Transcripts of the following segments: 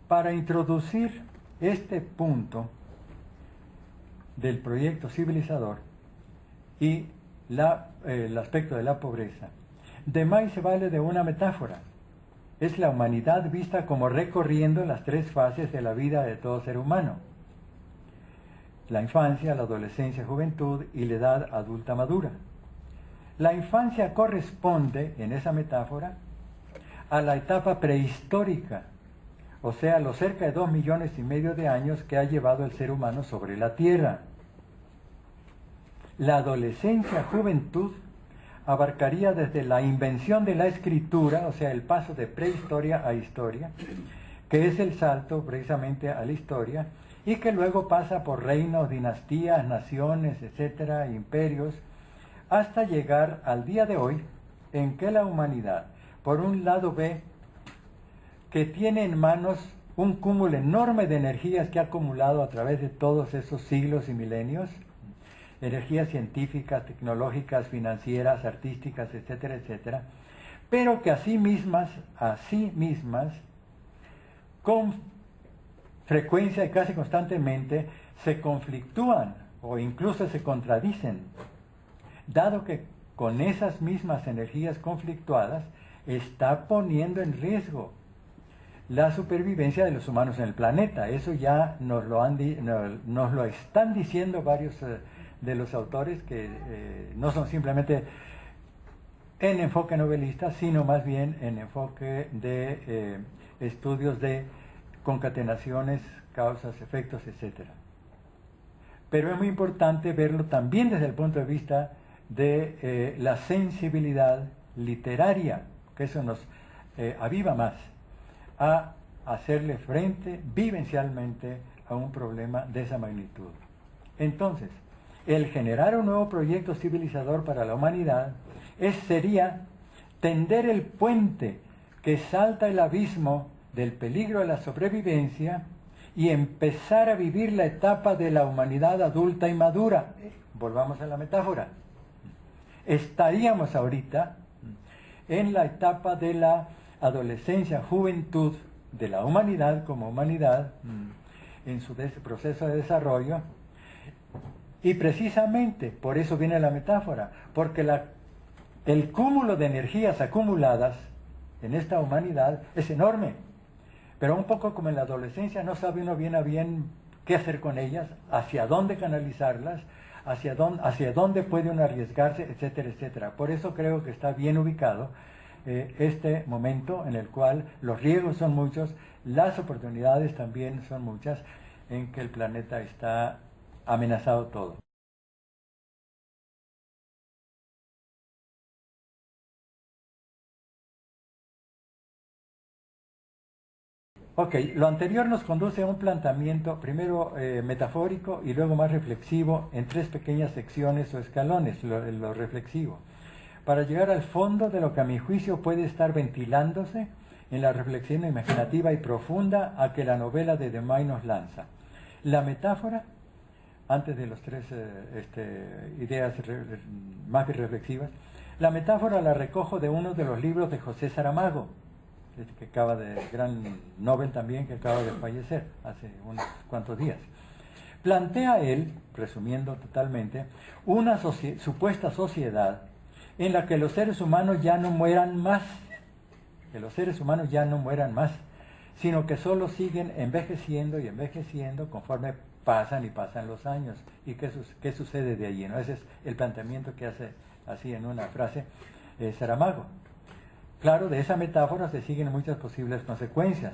Para introducir este punto del proyecto civilizador y el aspecto de la pobreza, de May se vale de una metáfora. Es la humanidad vista como recorriendo las tres fases de la vida de todo ser humano: la infancia, la adolescencia, juventud y la edad adulta madura. La infancia corresponde, en esa metáfora, a la etapa prehistórica, o sea, los cerca de 2,5 millones de años que ha llevado el ser humano sobre la Tierra. La adolescencia, juventud, abarcaría desde la invención de la escritura, o sea, el paso de prehistoria a historia, que es el salto precisamente a la historia, y que luego pasa por reinos, dinastías, naciones, etcétera, imperios, hasta llegar al día de hoy, en que la humanidad, por un lado, ve que tiene en manos un cúmulo enorme de energías que ha acumulado a través de todos esos siglos y milenios, energías científicas, tecnológicas, financieras, artísticas, etcétera, etcétera, pero que a sí mismas, con frecuencia y casi constantemente, se conflictúan o incluso se contradicen, dado que con esas mismas energías conflictuadas está poniendo en riesgo la supervivencia de los humanos en el planeta. Eso ya nos lo están diciendo varios de los autores que no son simplemente en enfoque novelista, sino más bien en enfoque de estudios de concatenaciones, causas, efectos, etc. Pero es muy importante verlo también desde el punto de vista de la sensibilidad literaria, que eso nos aviva más a hacerle frente vivencialmente a un problema de esa magnitud. Entonces, el generar un nuevo proyecto civilizador para la humanidad sería tender el puente que salta el abismo del peligro de la sobrevivencia y empezar a vivir la etapa de la humanidad adulta y madura. Volvamos a la metáfora. Estaríamos ahorita en la etapa de la adolescencia, juventud de la humanidad como humanidad, en su proceso de desarrollo, y precisamente por eso viene la metáfora, porque el cúmulo de energías acumuladas en esta humanidad es enorme, pero un poco como en la adolescencia no sabe uno bien a bien qué hacer con ellas, hacia dónde canalizarlas, hacia dónde puede uno arriesgarse, etcétera, etcétera. Por eso creo que está bien ubicado este momento en el cual los riesgos son muchos, las oportunidades también son muchas, en que el planeta está amenazado todo. Ok, lo anterior nos conduce a un planteamiento primero metafórico y luego más reflexivo en tres pequeñas secciones o escalones, lo reflexivo, para llegar al fondo de lo que a mi juicio puede estar ventilándose en la reflexión imaginativa y profunda a que la novela de De May nos lanza. La metáfora, antes de las tres ideas más reflexivas, la metáfora la recojo de uno de los libros de José Saramago, que acaba de, gran Nobel también, que acaba de fallecer hace unos cuantos días. Plantea él, resumiendo totalmente, una supuesta sociedad en la que los seres humanos ya no mueran más, sino que solo siguen envejeciendo y envejeciendo conforme pasan y pasan los años. ¿Y qué sucede de allí? ¿No? Ese es el planteamiento que hace así en una frase Saramago. Claro, de esa metáfora se siguen muchas posibles consecuencias.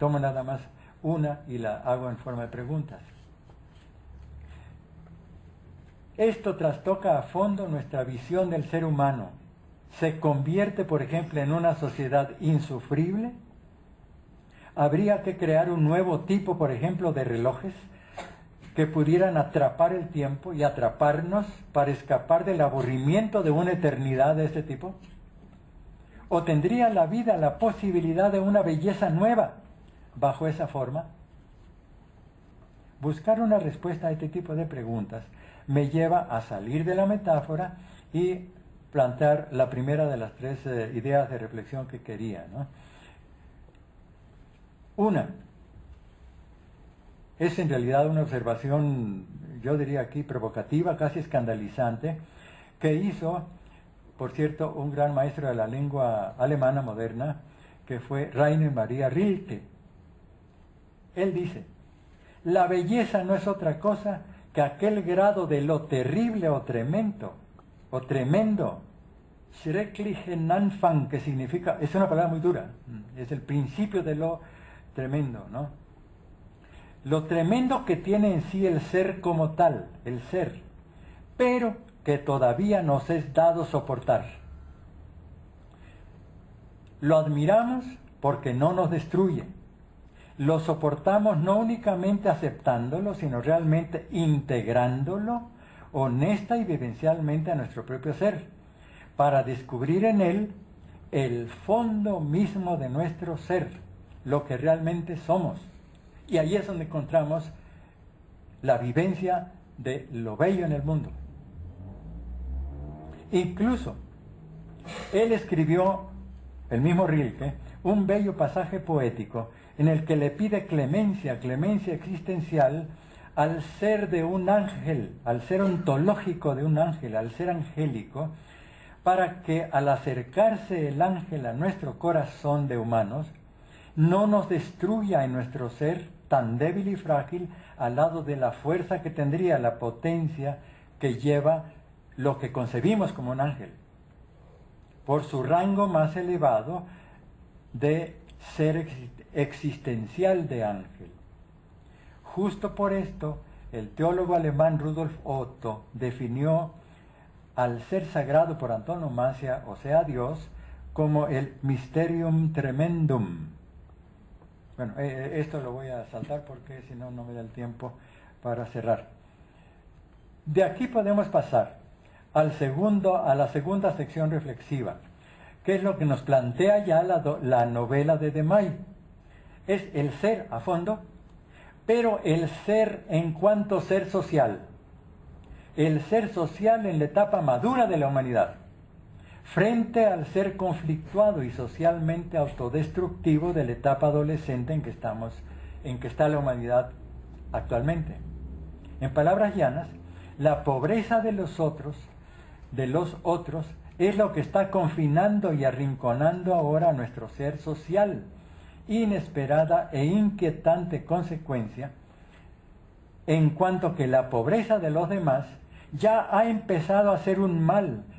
Tomo nada más una y la hago en forma de preguntas. Esto trastoca a fondo nuestra visión del ser humano. ¿Se convierte, por ejemplo, en una sociedad insufrible? ¿Habría que crear un nuevo tipo, por ejemplo, de relojes que pudieran atrapar el tiempo y atraparnos para escapar del aburrimiento de una eternidad de este tipo? ¿O tendría la vida la posibilidad de una belleza nueva bajo esa forma? Buscar una respuesta a este tipo de preguntas me lleva a salir de la metáfora y plantear la primera de las tres ideas de reflexión que quería, ¿no? Una, Es en realidad una observación, yo diría aquí, provocativa, casi escandalizante, que hizo, por cierto, un gran maestro de la lengua alemana moderna, que fue Rainer Maria Rilke. Él dice, la belleza no es otra cosa que aquel grado de lo terrible o tremendo, schrecklichen Anfang, que significa, es una palabra muy dura, es el principio de lo tremendo, ¿no? Lo tremendo que tiene en sí el ser como tal, el ser, pero que todavía nos es dado soportar. Lo admiramos porque no nos destruye. Lo soportamos no únicamente aceptándolo, sino realmente integrándolo honesta y vivencialmente a nuestro propio ser, para descubrir en él el fondo mismo de nuestro ser, lo que realmente somos. Y ahí es donde encontramos la vivencia de lo bello en el mundo. Incluso, él escribió, el mismo Rilke, un bello pasaje poético en el que le pide clemencia existencial al ser de un ángel, al ser ontológico de un ángel, al ser angélico, para que al acercarse el ángel a nuestro corazón de humanos, no nos destruya en nuestro ser tan débil y frágil al lado de la fuerza que tendría, la potencia que lleva lo que concebimos como un ángel, por su rango más elevado de ser existencial de ángel. Justo por esto, el teólogo alemán Rudolf Otto definió al ser sagrado por antonomasia, o sea Dios, como el Mysterium Tremendum. Bueno, esto lo voy a saltar porque si no, no me da el tiempo para cerrar. De aquí podemos pasar a la segunda sección reflexiva, que es lo que nos plantea ya la novela de Demay. Es el ser a fondo, pero el ser en cuanto ser social. El ser social en la etapa madura de la humanidad, frente al ser conflictuado y socialmente autodestructivo de la etapa adolescente en que está la humanidad actualmente. En palabras llanas, la pobreza de los otros, es lo que está confinando y arrinconando ahora a nuestro ser social, inesperada e inquietante consecuencia, en cuanto que la pobreza de los demás ya ha empezado a ser un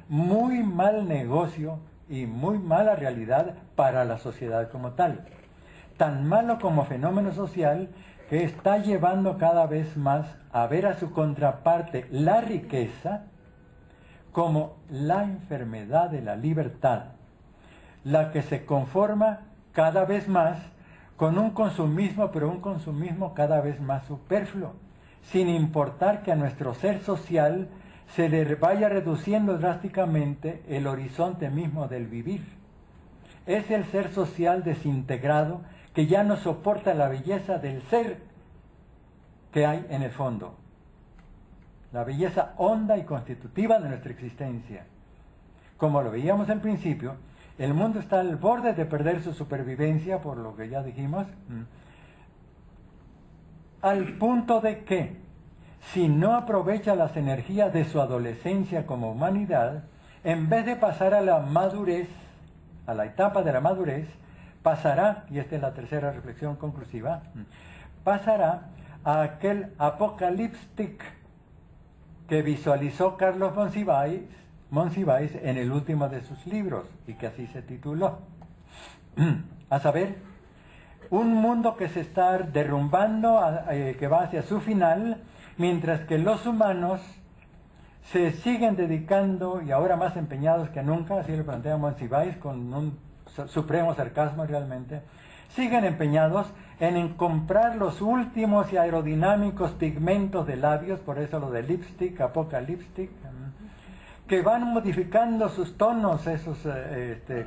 muy mal negocio y muy mala realidad para la sociedad como tal. Tan malo como fenómeno social que está llevando cada vez más a ver a su contraparte, la riqueza, como la enfermedad de la libertad, la que se conforma cada vez más con un consumismo, pero un consumismo cada vez más superfluo, sin importar que a nuestro ser social se le vaya reduciendo drásticamente el horizonte mismo del vivir. Es el ser social desintegrado que ya no soporta la belleza del ser que hay en el fondo, la belleza honda y constitutiva de nuestra existencia. Como lo veíamos al principio, el mundo está al borde de perder su supervivencia, por lo que ya dijimos, al punto de que, si no aprovecha las energías de su adolescencia como humanidad, en vez de pasar a la madurez, a la etapa de la madurez, pasará, y esta es la tercera reflexión conclusiva, pasará a aquel apocalíptic que visualizó Carlos Monsiváis en el último de sus libros, y que así se tituló. A saber, un mundo que se está derrumbando, que va hacia su final, mientras que los humanos se siguen dedicando, y ahora más empeñados que nunca, así lo plantea Monsiváis con un supremo sarcasmo realmente, siguen empeñados en comprar los últimos y aerodinámicos pigmentos de labios, por eso lo de lipstick, apocaliptic, que van modificando sus tonos, esos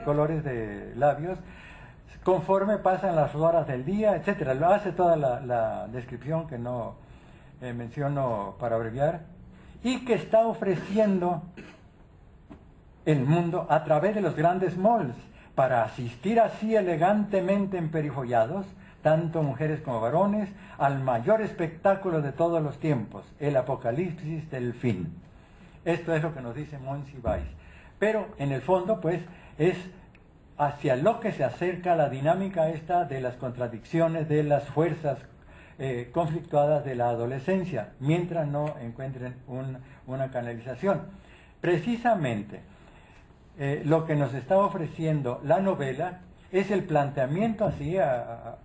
colores de labios, conforme pasan las horas del día, etc. Lo hace toda la descripción que no menciono para abreviar, y que está ofreciendo el mundo a través de los grandes malls, para asistir así elegantemente emperifollados, tanto mujeres como varones, al mayor espectáculo de todos los tiempos, el apocalipsis del fin. Esto es lo que nos dice Monsiváis. Pero en el fondo, pues, es hacia lo que se acerca la dinámica esta de las contradicciones, de las fuerzas conflictuadas de la adolescencia, mientras no encuentren una canalización. Precisamente, lo que nos está ofreciendo la novela es el planteamiento así,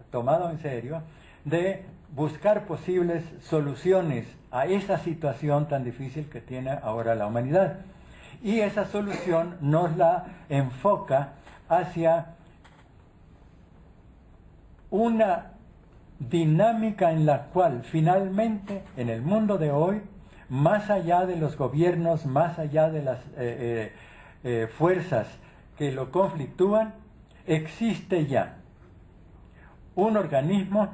tomado en serio, de buscar posibles soluciones a esa situación tan difícil que tiene ahora la humanidad. Y esa solución nos la enfoca hacia una dinámica en la cual finalmente en el mundo de hoy, más allá de los gobiernos, más allá de las fuerzas que lo conflictúan, existe ya un organismo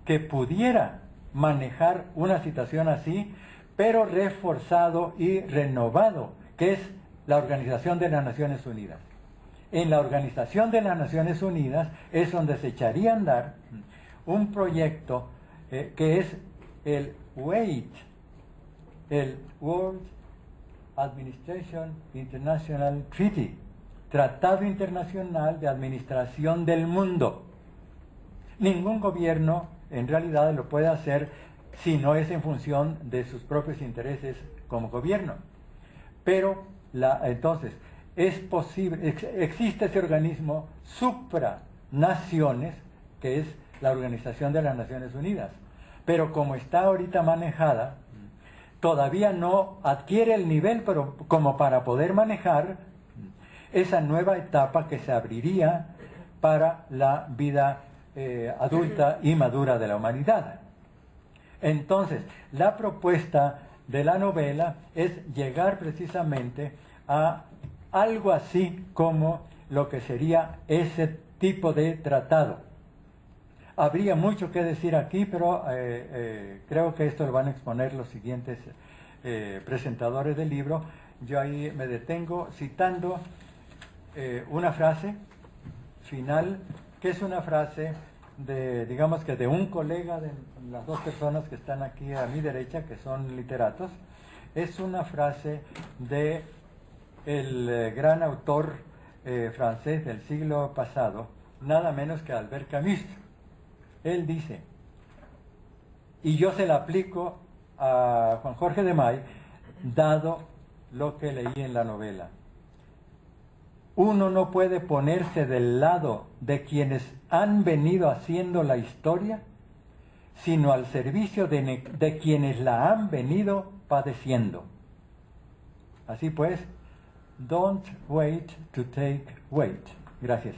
que pudiera manejar una situación así, pero reforzado y renovado, que es la Organización de las Naciones Unidas. En la Organización de las Naciones Unidas es donde se echaría a andar un proyecto que es el WAIT, el World Administration International Treaty, Tratado Internacional de Administración del Mundo. Ningún gobierno en realidad lo puede hacer si no es en función de sus propios intereses como gobierno. Pero entonces es posible, existe ese organismo supranaciones que es la Organización de las Naciones Unidas, pero como está ahorita manejada, todavía no adquiere el nivel pero como para poder manejar esa nueva etapa que se abriría para la vida adulta y madura de la humanidad. Entonces, la propuesta de la novela es llegar precisamente a algo así como lo que sería ese tipo de tratado. Habría mucho que decir aquí, pero creo que esto lo van a exponer los siguientes presentadores del libro. Yo ahí me detengo citando una frase final, que es una frase de, digamos que de un colega de las dos personas que están aquí a mi derecha, que son literatos. Es una frase de el gran autor francés del siglo pasado, nada menos que Albert Camus. Él dice, y yo se la aplico a Juan Jorge de May, dado lo que leí en la novela. Uno no puede ponerse del lado de quienes han venido haciendo la historia, sino al servicio de quienes la han venido padeciendo. Así pues, don't wait to take weight. Gracias.